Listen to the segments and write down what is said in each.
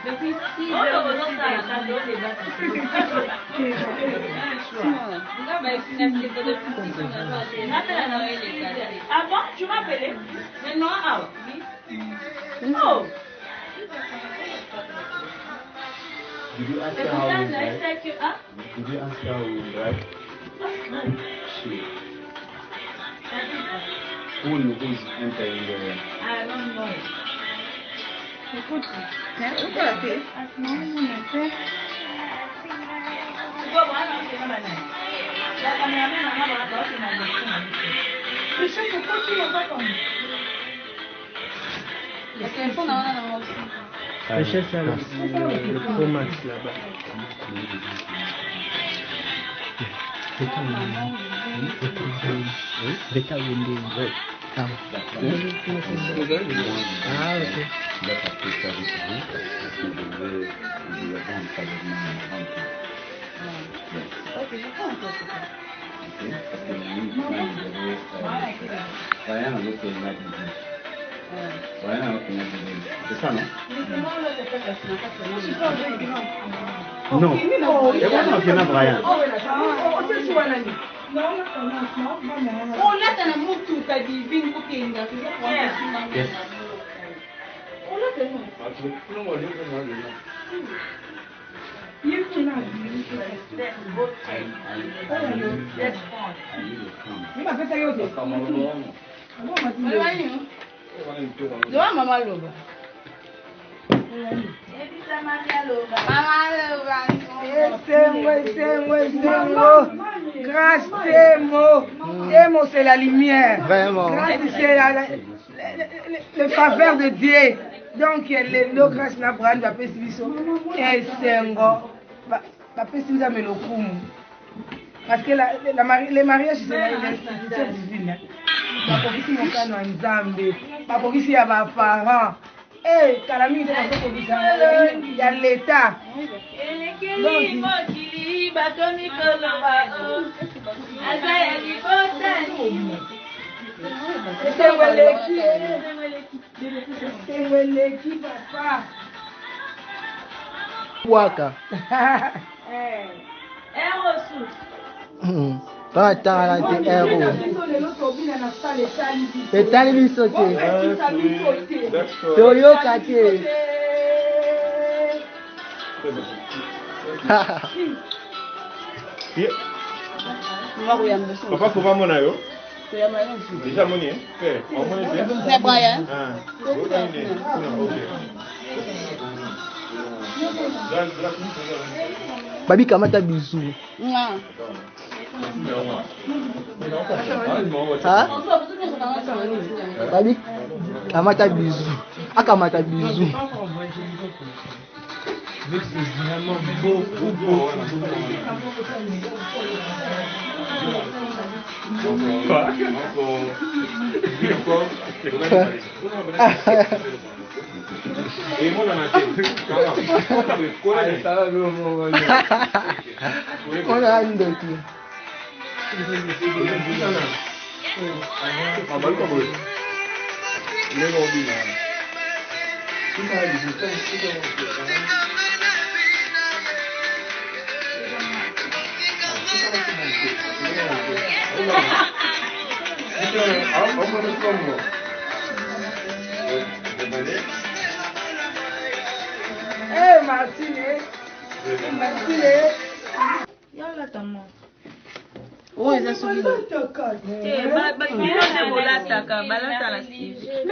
Depuis 6 heures, on a un cadeau déjà. Ah bon, tu m'as appelé? Maintenant, ah oui. Oh! Did you ask her how we drive? Did you ask her how we drive? Shit. Who is entering the... I don't know. Écoute, où t'as la paix? Non, on a fait. Le chef là, le Pro Max là-bas. Ah, ok. C'est ça, non? Non. Et voilà, c'est Brian. Oh, là, t'as un mot tout, t'as dit, vine pour qu'il y ait Yes. Oh, là, t'as un mot. Grâce, Temo, c'est la lumière. Vraiment. Grâce, c'est le faveur de Dieu. Donc, le grâce n'a pas de paix civilisation. Et c'est la paix civilisation, mais le coup. Parce que les mariages, c'est l'institution divine. Ma police, mon canon, en Zambie. Ma police, il y a mes parents. Eh, Kalami, il y a l'État. Waka. Tata la te héros. Etali biso te. Toyoka te. Papa, faut pas mon ayo. Déjà mon nez. C'est Brian. Babi kamata bisu. Ha? Babi kamata bisu. Akamata bisu. C'est vraiment beaucoup. Et moi, dans la tête, On a un doki. Eh, Martine. Yalla tamo. Oh, ils ont suivi. Mais il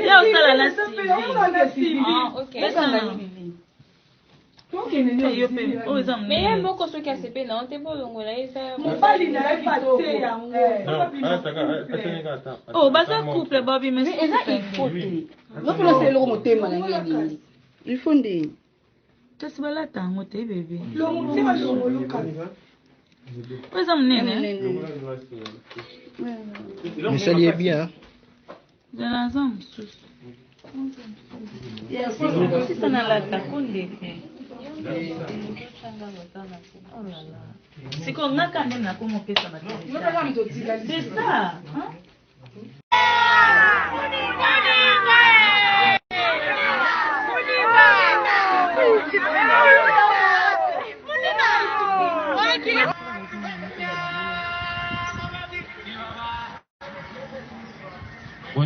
y a beaucoup de qui a CP, non? T'es beau, donc voilà, oh, bah ça couple, Bobby, mais c'est ça, il faut. Il faut des. Tu sais, là, t'as un mot, bébé. Mais ça liait bien. De la zone, si ça n'a la taconde. C'est qu'on a quand même comment que ça va. C'est ça.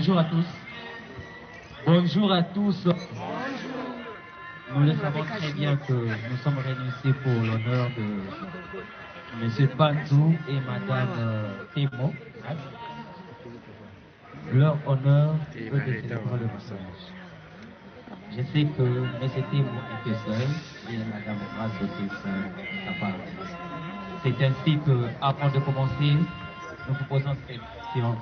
Bonjour à tous. Bonjour à tous. Nous le savons très bien que nous sommes réunis ici pour l'honneur de M. Panzou et Mme Temo. Leur honneur de célébrer le mariage. Je sais que M. Temo était seul et Mme Grace aussi seule à part. C'est ainsi que, avant de commencer, nous vous posons cette question.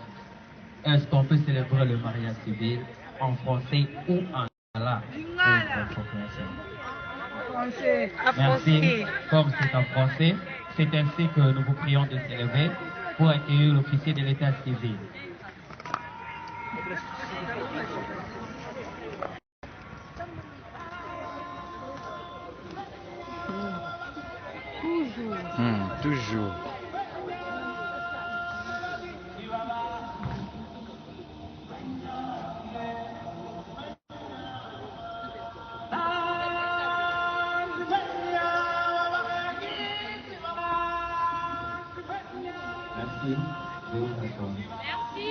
Est-ce qu'on peut célébrer le mariage civil en français ou en lingala? Merci. Comme c'est en français, c'est ainsi que nous vous prions de s'élever pour accueillir l'officier de l'état civil. Toujours. Merci. Merci.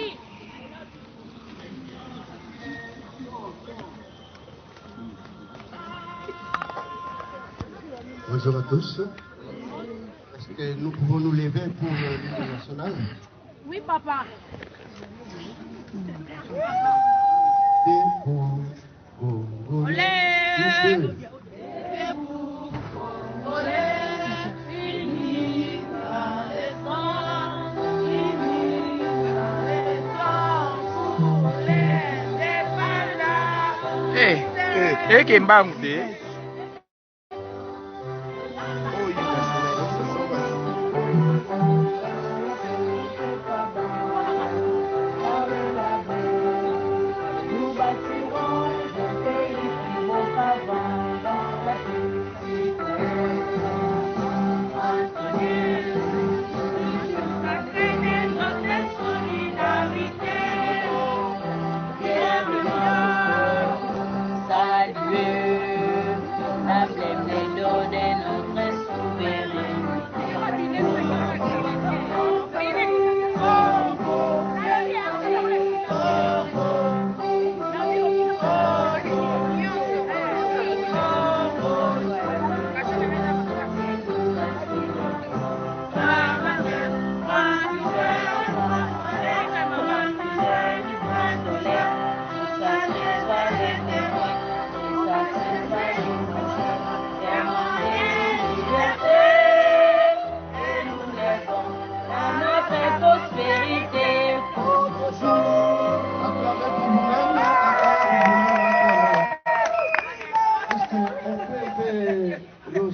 Bonjour à tous. Est-ce que nous pouvons nous lever pour l'hymne national? Oui, papa.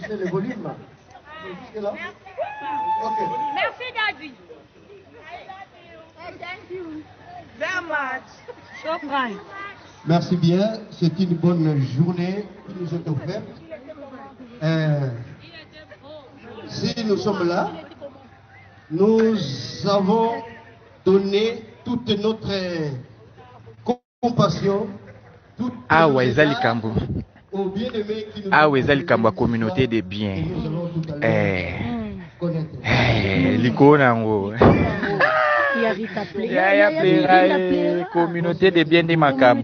Le volume là. Là. Okay. Merci, Daddy. Thank you very much. Shukran. Merci bien. C'est une bonne journée qui nous est offerte. Si nous sommes là, nous avons donné toute notre compassion, toute ezali kambo communauté de biens. Liko nango. Communauté de biens de makambo.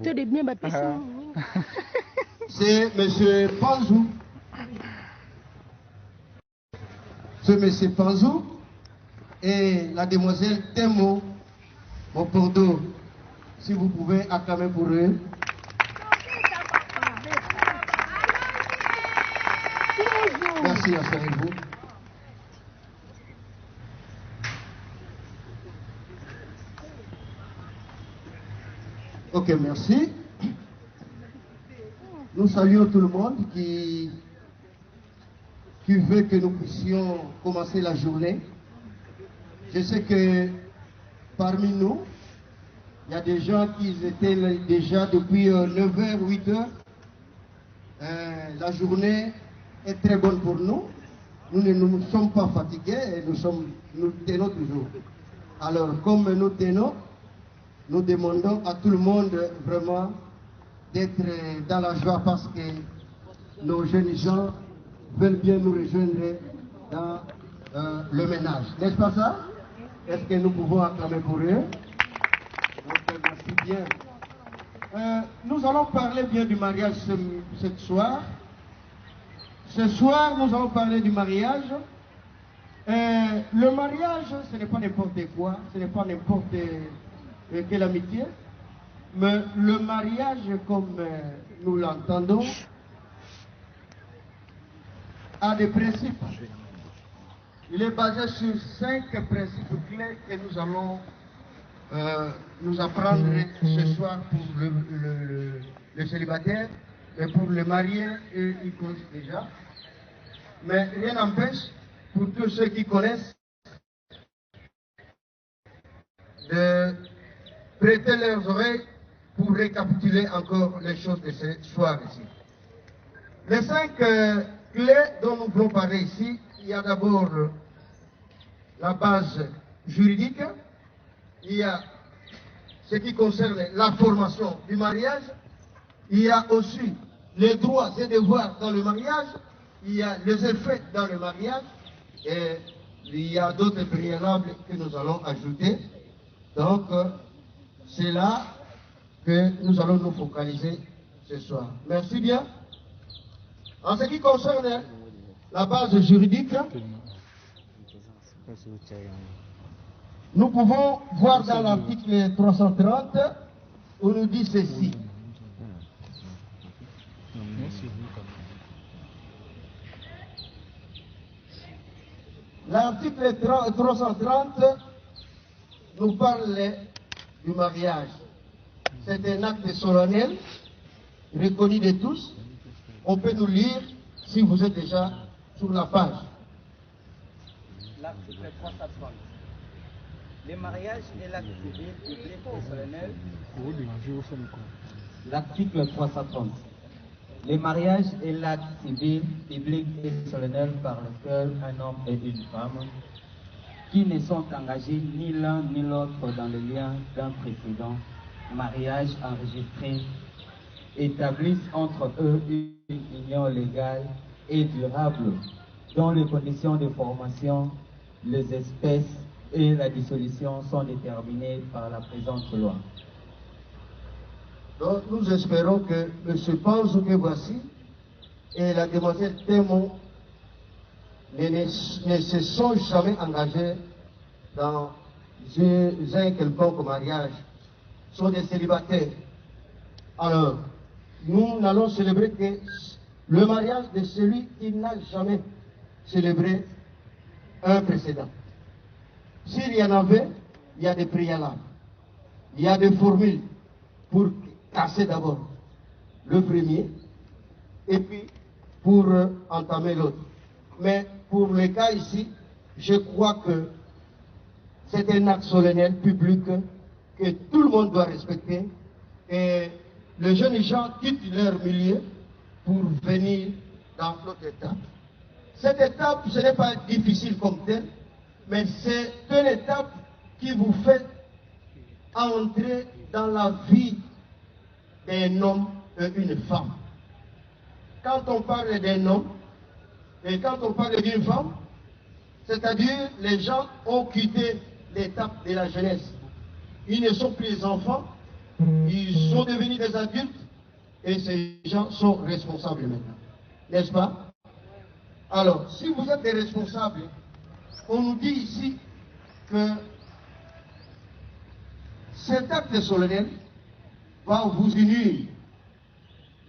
C'est M. Panzou. C'est M. Panzou et la demoiselle Temo Mopordo. Si vous pouvez acclamer pour eux. Merci, asseyez-vous. Ok, merci. Nous saluons tout le monde qui veut que nous puissions commencer la journée. Je sais que parmi nous, il y a des gens qui étaient déjà depuis 9h, 8h. La journée est très bonne pour nous. Nous ne nous sommes pas fatigués et nous tenons toujours. Alors, comme nous tenons, nous demandons à tout le monde vraiment d'être dans la joie parce que nos jeunes gens veulent bien nous rejoindre dans le ménage. N'est-ce pas ça? Est-ce que nous pouvons acclamer pour eux? Ok. merci bien. Nous allons parler bien du mariage ce soir. Ce soir, nous allons parler du mariage. Le mariage, ce n'est pas n'importe quoi, ce n'est pas n'importe quelle amitié, mais le mariage, comme nous l'entendons, a des principes. Il est basé sur 5 principes clés que nous allons nous apprendre ce soir pour le célibataire et pour le marié, ils connaissent déjà. Mais rien n'empêche, pour tous ceux qui connaissent, de prêter leurs oreilles pour récapituler encore les choses de ce soir ici. Les 5 clés dont nous voulons parler ici, il y a d'abord la base juridique, il y a ce qui concerne la formation du mariage, il y a aussi les droits et devoirs dans le mariage, il y a les effets dans le mariage, et il y a d'autres préalables que nous allons ajouter. Donc, c'est là que nous allons nous focaliser ce soir. Merci bien. En ce qui concerne la base juridique, nous pouvons voir dans l'article 330, où nous dit ceci. L'article 330 nous parle du mariage. C'est un acte solennel, reconnu de tous. On peut nous lire si vous êtes déjà sur la page. L'article 330. Le mariage est l'acte civil, public et solennel. L'article 330. Le mariage est l'acte civil, public et solennel par lequel un homme et une femme qui ne sont engagés ni l'un ni l'autre dans le lien d'un précédent mariage enregistré établissent entre eux une union légale et durable dont les conditions de formation, les espèces et la dissolution sont déterminées par la présente loi. Donc nous espérons que M. Panzo que voici et la demoiselle Témon ne se sont jamais engagés dans un quelconque mariage, sont des célibataires. Alors, nous n'allons célébrer que le mariage de celui qui n'a jamais célébré un précédent. S'il y en avait, il y a des préalables, il y a des formules pour casser d'abord le premier et puis pour entamer l'autre. Mais pour le cas ici, je crois que c'est un acte solennel public que tout le monde doit respecter et les jeunes gens quittent leur milieu pour venir dans l'autre étape. Cette étape, ce n'est pas difficile comme telle, mais c'est une étape qui vous fait entrer dans la vie d'un homme et une femme. Quand on parle d'un homme et quand on parle d'une femme, c'est-à-dire les gens ont quitté l'étape de la jeunesse. Ils ne sont plus des enfants, ils sont devenus des adultes et ces gens sont responsables maintenant. N'est-ce pas? Alors, si vous êtes des responsables, on nous dit ici que cet acte solennel va vous unir.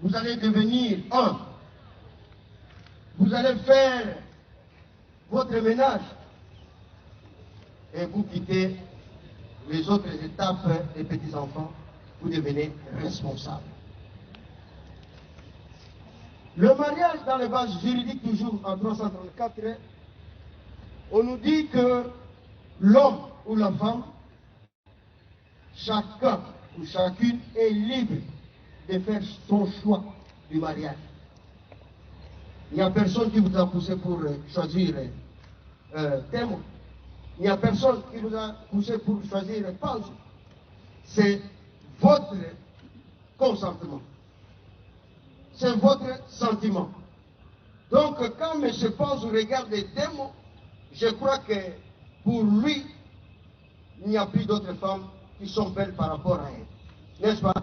Vous allez devenir un. Vous allez faire votre ménage et vous quittez les autres étapes des petits-enfants, vous devenez responsable. Le mariage dans les bases juridiques, toujours en 334, on nous dit que l'homme ou la femme, chacun ou chacune est libre de faire son choix du mariage. Il n'y a personne qui vous a poussé pour choisir Témoin. Il n'y a personne qui vous a poussé pour choisir Panzo. C'est votre consentement. C'est votre sentiment. Donc, quand M. Panzo regarde Témoin, je crois que pour lui, il n'y a plus d'autres femmes qui sont belles par rapport à elle. N'est-ce pas?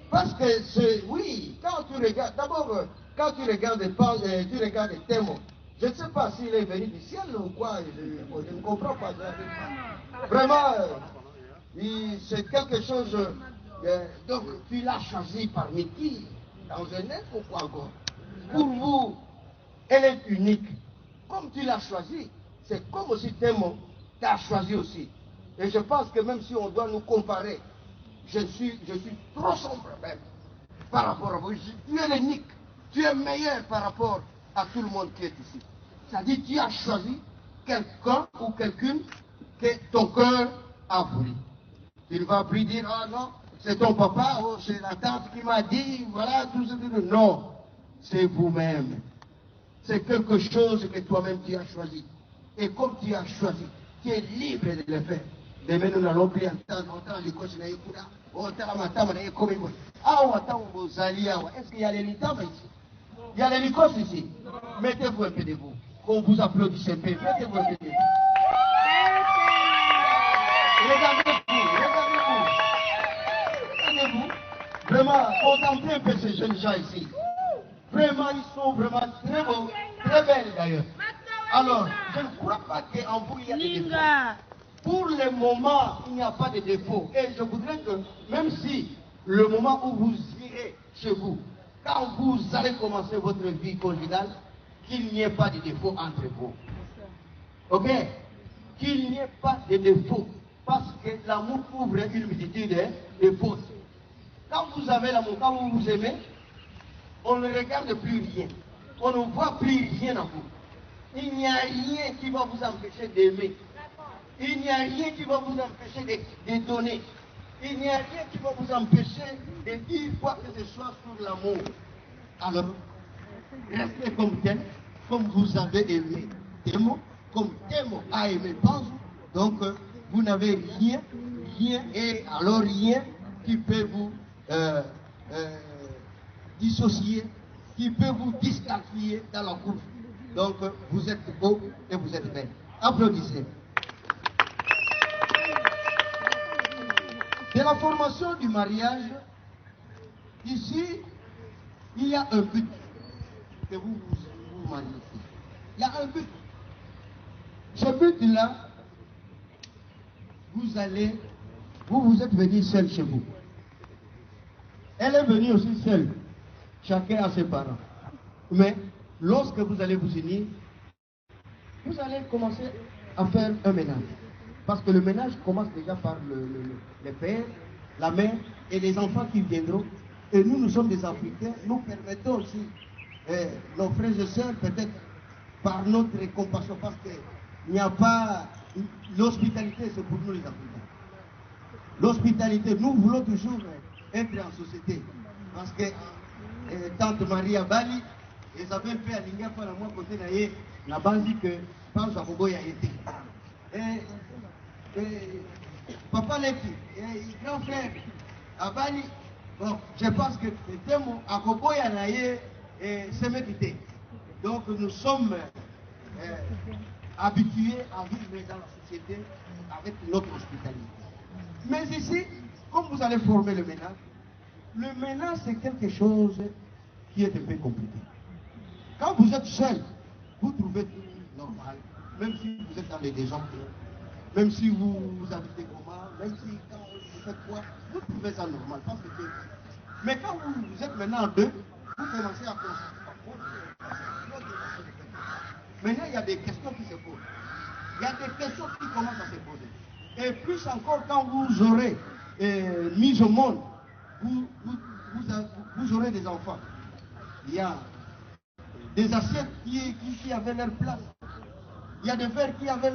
Parce que c'est, oui, quand tu regardes, d'abord, quand tu regardes les témoins, je ne sais pas s'il est venu du ciel ou quoi, je ne comprends pas. Vraiment, c'est quelque chose, donc tu l'as choisi parmi qui? Dans un être ou quoi encore? Pour vous, elle est unique. Comme tu l'as choisi, c'est comme aussi témoin, tu as choisi aussi. Et je pense que même si on doit nous comparer, je suis trop sombre même par rapport à vous. Tu es l'unique, tu es meilleur par rapport à tout le monde qui est ici. C'est-à-dire tu as choisi quelqu'un ou quelqu'une que ton cœur a voulu. Tu ne vas plus dire, ah non, c'est ton papa, oh, c'est la tante qui m'a dit, voilà, tout ce que... Non, c'est vous-même. C'est quelque chose que toi-même tu as choisi. Et comme tu as choisi, tu es libre de le faire. Demain, nous n'allons plus entendre l'école de l'Écoula. Est-ce qu'il y a les litams ici? Il y a les licos ici. Mettez-vous un peu de vous. Qu'on vous applaudisse un peu. Mettez-vous un peu de vous. Regardez-vous. Vraiment, contemplez un peu ces jeunes gens ici. Vraiment, ils sont vraiment très beaux, très belles d'ailleurs. Alors, je ne crois pas qu'en vous, il y a des défauts. Pour le moment, il n'y a pas de défaut. Et je voudrais que, même si le moment où vous irez chez vous, quand vous allez commencer votre vie conjugale, qu'il n'y ait pas de défaut entre vous. Ok? Qu'il n'y ait pas de défaut. Parce que l'amour couvre une multitude de fautes. Quand vous avez l'amour, quand vous vous aimez, on ne regarde plus rien. On ne voit plus rien en vous. Il n'y a rien qui va vous empêcher d'aimer. Il n'y a rien qui va vous empêcher de donner. Il n'y a rien qui va vous empêcher de dire quoi que ce soit sur l'amour. Alors, restez comme tel, comme vous avez aimé Thémo, comme Thémo a aimé Panzou. Donc, vous n'avez rien, et alors rien qui peut vous dissocier, qui peut vous disqualifier dans la course. Donc, vous êtes beau et vous êtes belle. Applaudissez. De la formation du mariage, ici, il y a un but que vous vous mariez. Il y a un but. Ce but-là, vous êtes venu seul chez vous. Elle est venue aussi seule. Chacun a ses parents. Mais lorsque vous allez vous unir, vous allez commencer à faire un ménage. Parce que le ménage commence déjà par le père, la mère et les enfants qui viendront. Et nous, nous sommes des Africains, nous permettons aussi nos frères et sœurs, peut-être par notre compassion, parce qu'il n'y a pas... L'hospitalité, c'est pour nous les Africains. L'hospitalité, nous voulons toujours être en société. Parce que Tante Maria Bali, ils avaient fait à l'Inga pour la moi côté d'ailleurs, la base dit que Pam Saboboy a été. Papa Leki, grand frère, à Bali, bon, je pense que le thème à Koboy a naïe c'est médité. Donc nous sommes habitués à vivre dans la société avec notre hospitalité. Mais ici, comme vous allez former le ménage c'est quelque chose qui est un peu compliqué. Quand vous êtes seul, vous trouvez tout normal, même si vous êtes dans les désordres, même si vous habitez comment, même si quand vous faites quoi, vous trouvez ça normal. Parce que mais quand vous êtes maintenant deux, vous commencez à penser. Maintenant, il y a des questions qui se posent. Il y a des questions qui commencent à se poser. Et plus encore, quand vous aurez mis au monde, vous aurez des enfants. Il y a des assiettes qui avaient leur place. Il y a des verres qui avaient leur